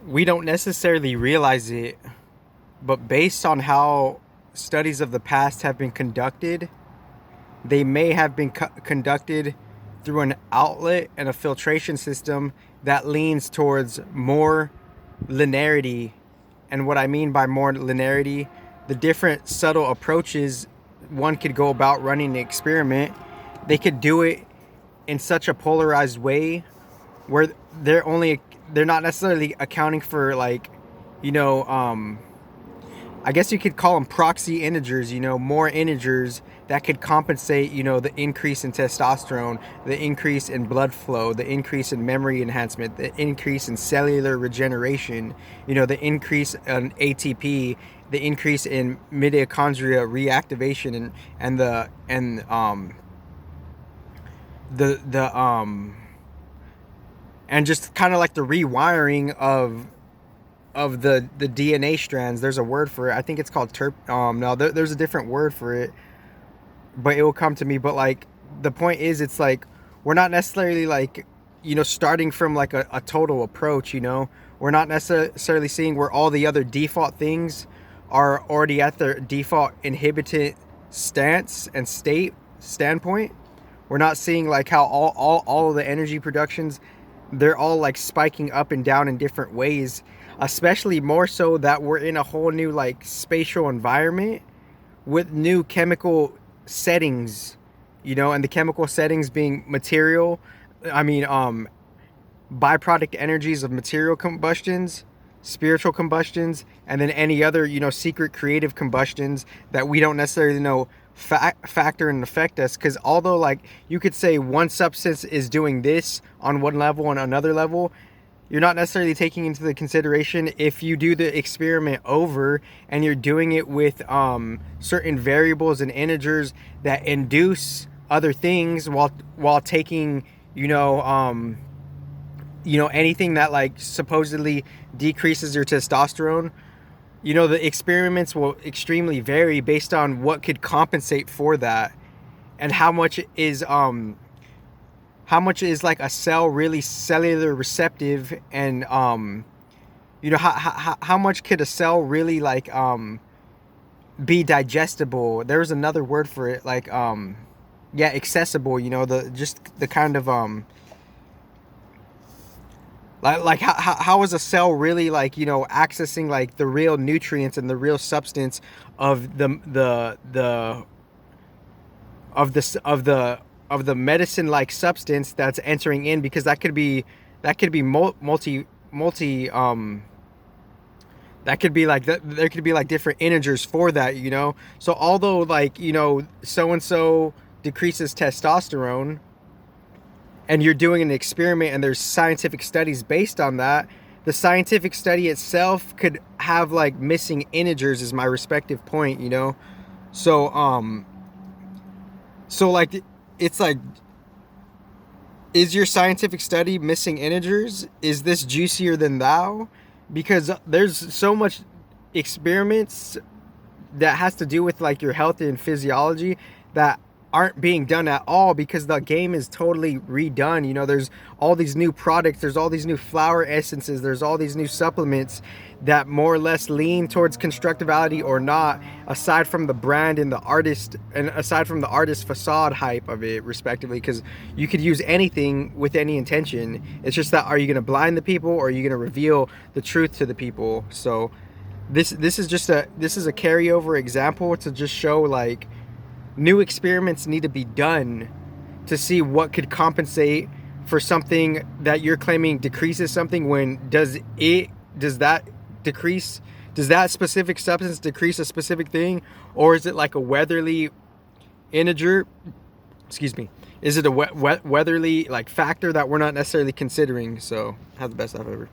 we don't necessarily realize it, but based on how studies of the past have been conducted, they may have been conducted through an outlet and a filtration system that leans towards more linearity. And what I mean by more linearity, the different subtle approaches one could go about running an experiment, they could do it in such a polarized way where they're not necessarily accounting for, like, you know, I guess you could call them proxy integers, more integers that could compensate, the increase in testosterone, the increase in blood flow, the increase in memory enhancement, the increase in cellular regeneration, the increase in ATP, the increase in mitochondria reactivation, and just kind of like the rewiring of the DNA strands. There's a word for it. I think it's called there's a different word for it, but it will come to me. But like, the point is, it's like, we're not necessarily like, starting from like a total approach. We're not necessarily seeing where all the other default things are already at their default inhibitant stance and standpoint. We're not seeing like how all of the energy productions, they're all like spiking up and down in different ways, especially more so that we're in a whole new like spatial environment with new chemical settings, and the chemical settings being material, byproduct energies of material combustions, spiritual combustions, and then any other, secret creative combustions that we don't necessarily know factor and affect us. Because although, like, you could say one substance is doing this on one level and another level, you're not necessarily taking into the consideration if you do the experiment over and you're doing it with certain variables and integers that induce other things while taking anything that like supposedly decreases your testosterone. The experiments will extremely vary based on what could compensate for that, and how much is like a cell really cellular receptive, and how much could a cell really like be digestible. There was another word for it, like accessible. The kind of like how is a cell really like accessing like the real nutrients and the real substance of the medicine like substance that's entering in, because that could be multi that could be like there could be like different integers for that. So although like so and so decreases testosterone, and you're doing an experiment and there's scientific studies based on that, the scientific study itself could have like missing integers, is my respective point. So like, it's like, is your scientific study missing integers? Is this juicier than thou? Because there's so much experiments that has to do with like your health and physiology that aren't being done at all, because the game is totally redone. There's all these new products, there's all these new flower essences, there's all these new supplements that more or less lean towards constructivality or not, aside from the brand and the artist, and aside from the artist facade hype of it, respectively, because you could use anything with any intention. It's just that, are you going to blind the people, or are you going to reveal the truth to the people? So this is a carryover example to just show like new experiments need to be done to see what could compensate for something that you're claiming decreases something, when does that specific substance decrease a specific thing? Or is it like a Weatherly integer? Excuse me. Is it a Weatherly like factor that we're not necessarily considering? So have the best life ever.